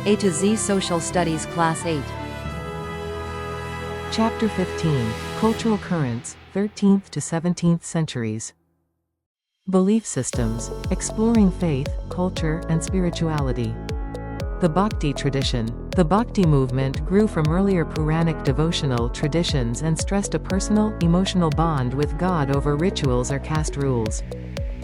A to Z Social Studies Class 8. Chapter 15, Cultural Currents, 13th to 17th Centuries. Belief Systems, Exploring Faith, Culture, and Spirituality. The Bhakti Tradition. The Bhakti movement grew from earlier Puranic devotional traditions and stressed a personal, emotional bond with God over rituals or caste rules.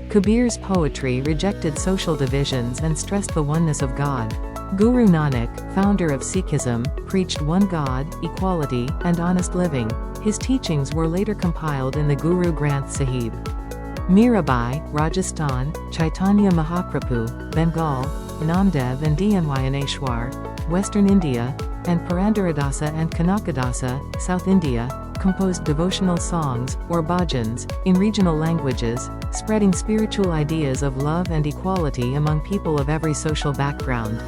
Kabir's poetry rejected social divisions and stressed the oneness of God. Guru Nanak, founder of Sikhism, preached one God, equality, and honest living. His teachings were later compiled in the Guru Granth Sahib. Mirabai, Rajasthan, Chaitanya Mahaprabhu, Bengal, Namdev and Dnyaneshwar, Western India, and Purandaradasa and Kanakadasa, South India, composed devotional songs, or bhajans, in regional languages, spreading spiritual ideas of love and equality among people of every social background.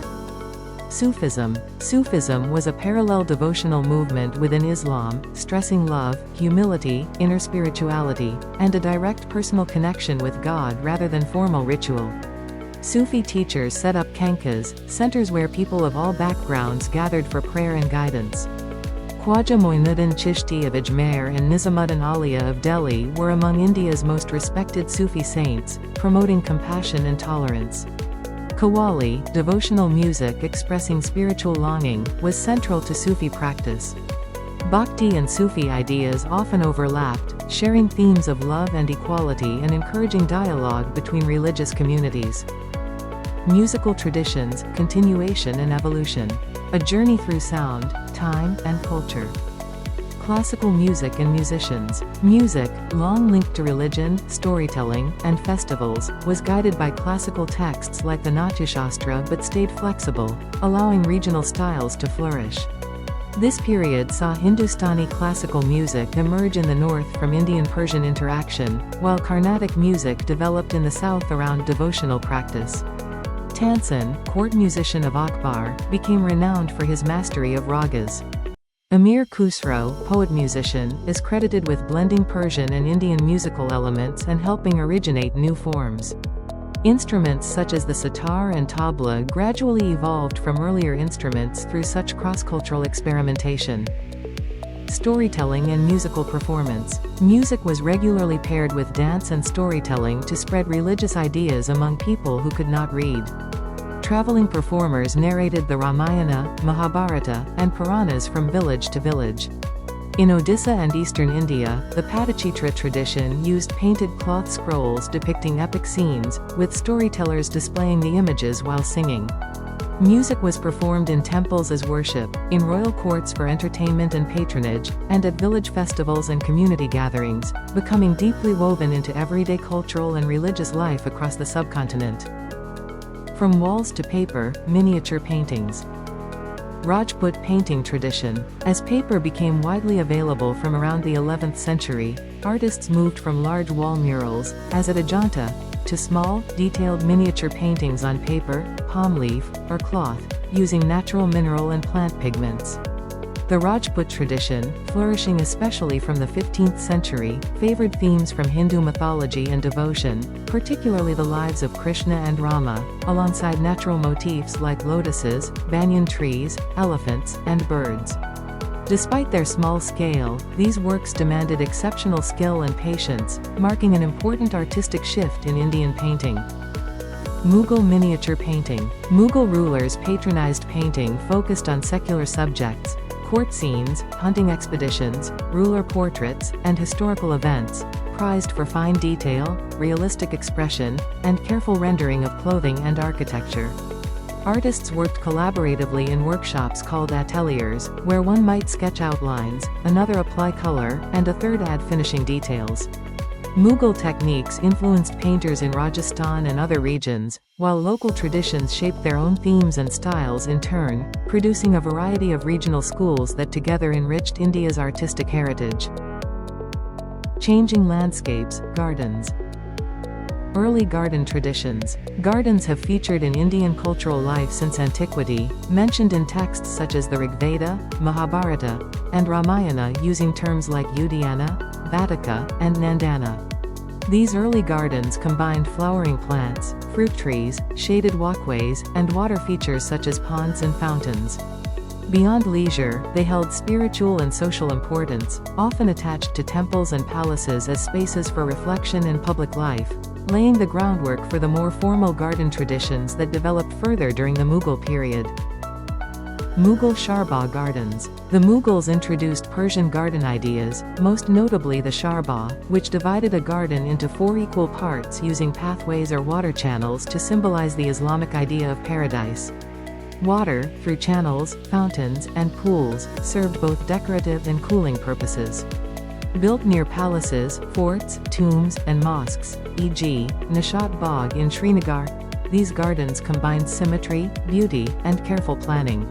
Sufism. Sufism was a parallel devotional movement within Islam, stressing love, humility, inner spirituality, and a direct personal connection with God rather than formal ritual. Sufi teachers set up khanqahs, centers where people of all backgrounds gathered for prayer and guidance. Khwaja Moinuddin Chishti of Ajmer and Nizamuddin Auliya of Delhi were among India's most respected Sufi saints, promoting compassion and tolerance. Qawwali, devotional music expressing spiritual longing, was central to Sufi practice. Bhakti and Sufi ideas often overlapped, sharing themes of love and equality and encouraging dialogue between religious communities. Musical traditions, continuation and evolution. A journey through sound, time, and culture. Classical music and musicians. Music, long linked to religion, storytelling, and festivals, was guided by classical texts like the Natyashastra but stayed flexible, allowing regional styles to flourish. This period saw Hindustani classical music emerge in the north from Indian-Persian interaction, while Carnatic music developed in the south around devotional practice. Tansen, court musician of Akbar, became renowned for his mastery of ragas. Amir Khusro, poet-musician, is credited with blending Persian and Indian musical elements and helping originate new forms. Instruments such as the sitar and tabla gradually evolved from earlier instruments through such cross-cultural experimentation. Storytelling and musical performance. Music was regularly paired with dance and storytelling to spread religious ideas among people who could not read. Traveling performers narrated the Ramayana, Mahabharata, and Puranas from village to village. In Odisha and eastern India, the Patachitra tradition used painted cloth scrolls depicting epic scenes, with storytellers displaying the images while singing. Music was performed in temples as worship, in royal courts for entertainment and patronage, and at village festivals and community gatherings, becoming deeply woven into everyday cultural and religious life across the subcontinent. From walls to paper, miniature paintings. Rajput painting tradition. As paper became widely available from around the 11th century, artists moved from large wall murals, as at Ajanta, to small, detailed miniature paintings on paper, palm leaf, or cloth, using natural mineral and plant pigments. The Rajput tradition, flourishing especially from the 15th century, favored themes from Hindu mythology and devotion, particularly the lives of Krishna and Rama, alongside natural motifs like lotuses, banyan trees, elephants, and birds. Despite their small scale, these works demanded exceptional skill and patience, marking an important artistic shift in Indian painting. Mughal miniature painting. Mughal rulers patronized painting focused on secular subjects, court scenes, hunting expeditions, ruler portraits, and historical events, prized for fine detail, realistic expression, and careful rendering of clothing and architecture. Artists worked collaboratively in workshops called ateliers, where one might sketch outlines, another apply color, and a third add finishing details. Mughal techniques influenced painters in Rajasthan and other regions, while local traditions shaped their own themes and styles in turn, producing a variety of regional schools that together enriched India's artistic heritage. Changing landscapes, gardens. Early garden traditions. Gardens have featured in Indian cultural life since antiquity, mentioned in texts such as the Rigveda, Mahabharata, and Ramayana using terms like Udyana, Vatika, and Nandana. These early gardens combined flowering plants, fruit trees, shaded walkways, and water features such as ponds and fountains. Beyond leisure, they held spiritual and social importance, often attached to temples and palaces as spaces for reflection and public life, laying the groundwork for the more formal garden traditions that developed further during the Mughal period. Mughal Sharbagh Gardens. The Mughals introduced Persian garden ideas, most notably the Sharbagh, which divided a garden into 4 equal parts using pathways or water channels to symbolize the Islamic idea of paradise. Water, through channels, fountains, and pools, served both decorative and cooling purposes. Built near palaces, forts, tombs, and mosques, e.g., Nishat Bagh in Srinagar, these gardens combined symmetry, beauty, and careful planning.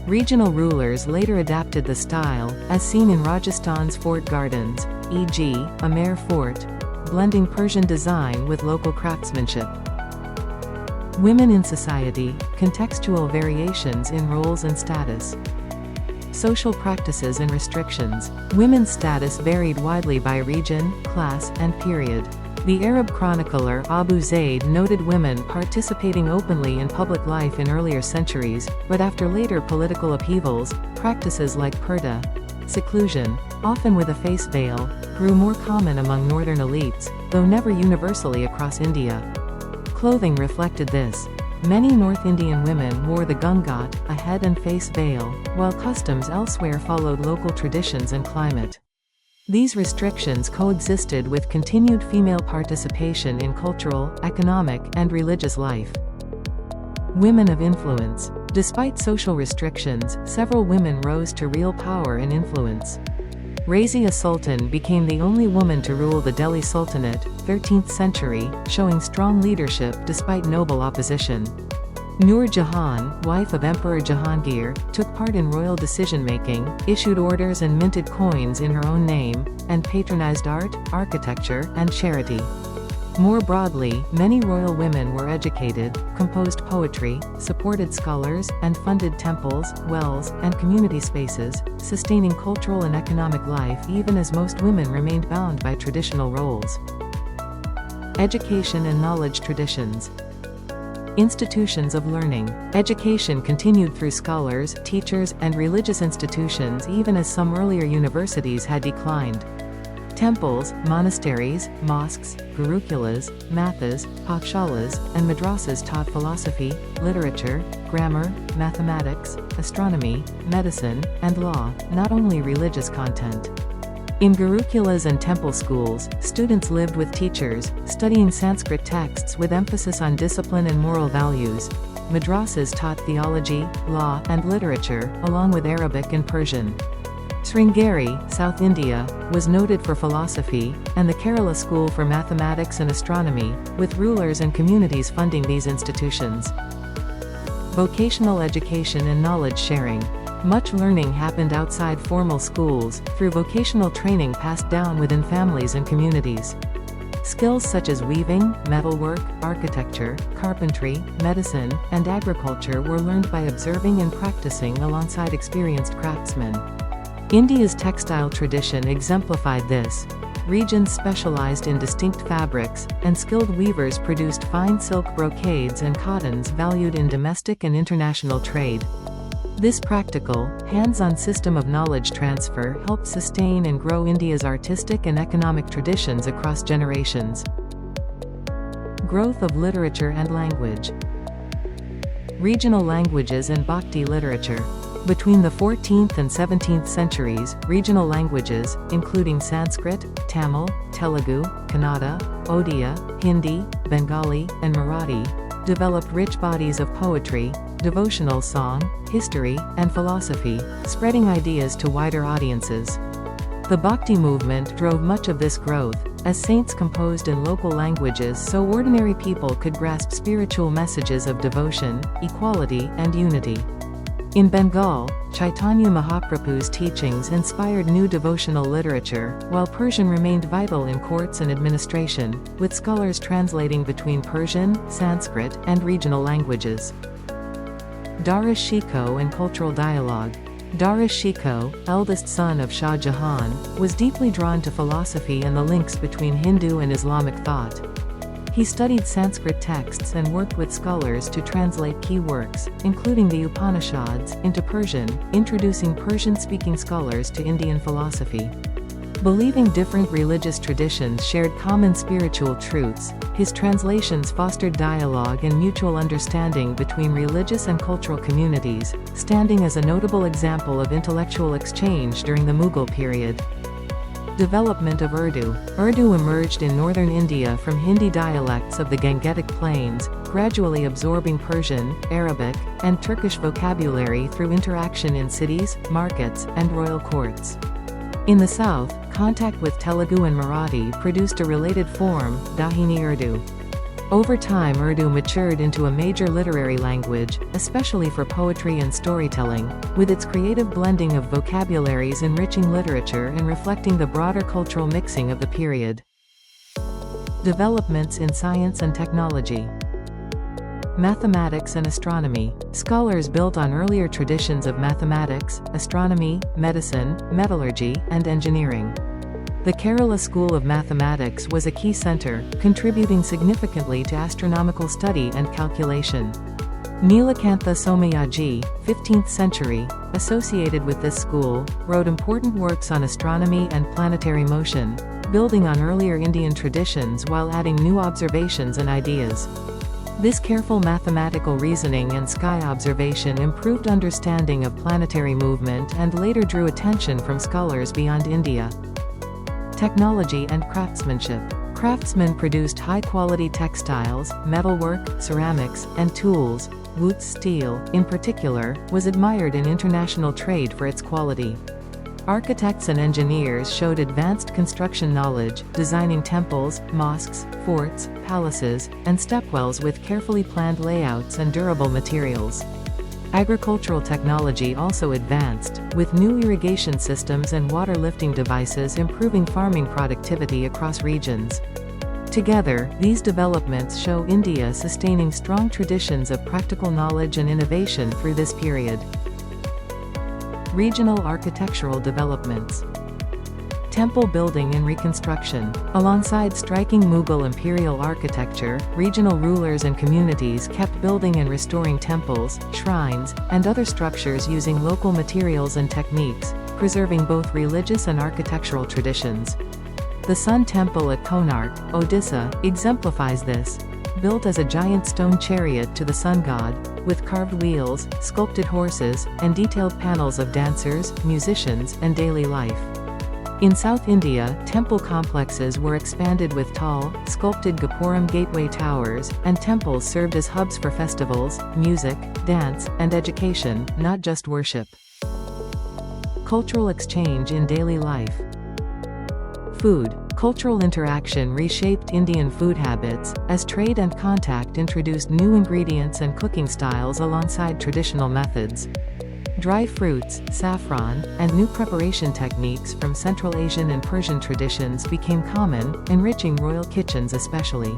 Regional rulers later adapted the style, as seen in Rajasthan's fort gardens, e.g., Amer Fort, blending Persian design with local craftsmanship. Women in society, contextual variations in roles and status. Social practices and restrictions. Women's status varied widely by region, class, and period. The Arab chronicler Abu Zayd noted women participating openly in public life in earlier centuries, but after later political upheavals, practices like purdah, seclusion, often with a face veil, grew more common among northern elites, though never universally across India. Clothing reflected this. Many North Indian women wore the gungat, a head and face veil, while customs elsewhere followed local traditions and climate. These restrictions coexisted with continued female participation in cultural, economic, and religious life. Women of influence. Despite social restrictions, several women rose to real power and influence. Razia Sultan became the only woman to rule the Delhi Sultanate, 13th century, showing strong leadership despite noble opposition. Nur Jahan, wife of Emperor Jahangir, took part in royal decision-making, issued orders and minted coins in her own name, and patronized art, architecture, and charity. More broadly, many royal women were educated, composed poetry, supported scholars, and funded temples, wells, and community spaces, sustaining cultural and economic life even as most women remained bound by traditional roles. Education and knowledge traditions. Institutions of learning. Education continued through scholars, teachers, and religious institutions even as some earlier universities had declined. Temples, monasteries, mosques, gurukulas, mathas, pakshalas, and madrasas taught philosophy, literature, grammar, mathematics, astronomy, medicine, and law, not only religious content. In gurukulas and temple schools, students lived with teachers, studying Sanskrit texts with emphasis on discipline and moral values. Madrasas taught theology, law, and literature, along with Arabic and Persian. Sringeri, South India, was noted for philosophy, and the Kerala School for mathematics and astronomy, with rulers and communities funding these institutions. Vocational education and knowledge sharing. Much learning happened outside formal schools, through vocational training passed down within families and communities. Skills such as weaving, metalwork, architecture, carpentry, medicine, and agriculture were learned by observing and practicing alongside experienced craftsmen. India's textile tradition exemplified this. Regions specialized in distinct fabrics, and skilled weavers produced fine silk brocades and cottons valued in domestic and international trade. This practical, hands-on system of knowledge transfer helped sustain and grow India's artistic and economic traditions across generations. Growth of literature and language. Regional languages and Bhakti literature. Between the 14th and 17th centuries, regional languages, including Sanskrit, Tamil, Telugu, Kannada, Odia, Hindi, Bengali, and Marathi, developed rich bodies of poetry, devotional song, history, and philosophy, spreading ideas to wider audiences. The Bhakti movement drove much of this growth, as saints composed in local languages so ordinary people could grasp spiritual messages of devotion, equality, and unity. In Bengal, Chaitanya Mahaprabhu's teachings inspired new devotional literature, while Persian remained vital in courts and administration, with scholars translating between Persian, Sanskrit, and regional languages. Dara Shikoh and cultural dialogue. Dara Shikoh, eldest son of Shah Jahan, was deeply drawn to philosophy and the links between Hindu and Islamic thought. He studied Sanskrit texts and worked with scholars to translate key works, including the Upanishads, into Persian, introducing Persian-speaking scholars to Indian philosophy. Believing different religious traditions shared common spiritual truths, his translations fostered dialogue and mutual understanding between religious and cultural communities, standing as a notable example of intellectual exchange during the Mughal period. Development of Urdu. Urdu emerged in northern India from Hindi dialects of the Gangetic Plains, gradually absorbing Persian, Arabic, and Turkish vocabulary through interaction in cities, markets, and royal courts. In the south, contact with Telugu and Marathi produced a related form, Dahini Urdu. Over time Urdu matured into a major literary language, especially for poetry and storytelling, with its creative blending of vocabularies enriching literature and reflecting the broader cultural mixing of the period. Developments in science and technology. Mathematics and astronomy. Scholars built on earlier traditions of mathematics, astronomy, medicine, metallurgy, and engineering. The Kerala School of Mathematics was a key center, contributing significantly to astronomical study and calculation. Nilakantha Somayaji, 15th century, associated with this school, wrote important works on astronomy and planetary motion, building on earlier Indian traditions while adding new observations and ideas. This careful mathematical reasoning and sky observation improved understanding of planetary movement and later drew attention from scholars beyond India. Technology and craftsmanship. Craftsmen produced high-quality textiles, metalwork, ceramics, and tools. Wootz steel, in particular, was admired in international trade for its quality. Architects and engineers showed advanced construction knowledge, designing temples, mosques, forts, palaces, and stepwells with carefully planned layouts and durable materials. Agricultural technology also advanced, with new irrigation systems and water lifting devices improving farming productivity across regions. Together, these developments show India sustaining strong traditions of practical knowledge and innovation through this period. Regional architectural developments. Temple building and reconstruction. Alongside striking Mughal imperial architecture, regional rulers and communities kept building and restoring temples, shrines, and other structures using local materials and techniques, preserving both religious and architectural traditions. The Sun Temple at Konark, Odisha, exemplifies this. Built as a giant stone chariot to the sun god, with carved wheels, sculpted horses, and detailed panels of dancers, musicians, and daily life. In South India, temple complexes were expanded with tall, sculpted Gopuram gateway towers, and temples served as hubs for festivals, music, dance, and education, not just worship. Cultural exchange in daily life. Food. Cultural interaction reshaped Indian food habits, as trade and contact introduced new ingredients and cooking styles alongside traditional methods. Dry fruits, saffron, and new preparation techniques from Central Asian and Persian traditions became common, enriching royal kitchens especially.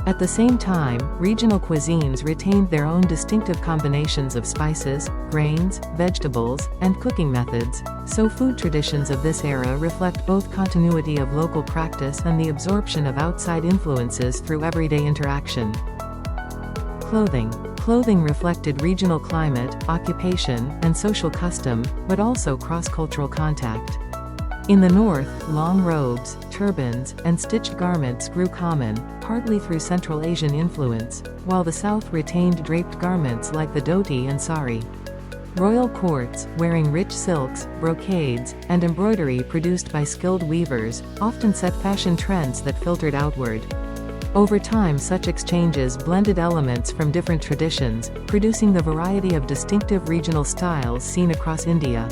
At the same time, regional cuisines retained their own distinctive combinations of spices, grains, vegetables, and cooking methods, so food traditions of this era reflect both continuity of local practice and the absorption of outside influences through everyday interaction. Clothing. Clothing reflected regional climate, occupation, and social custom, but also cross-cultural contact. In the north, long robes, turbans, and stitched garments grew common, partly through Central Asian influence, while the south retained draped garments like the dhoti and sari. Royal courts, wearing rich silks, brocades, and embroidery produced by skilled weavers, often set fashion trends that filtered outward. Over time such exchanges blended elements from different traditions, producing the variety of distinctive regional styles seen across India.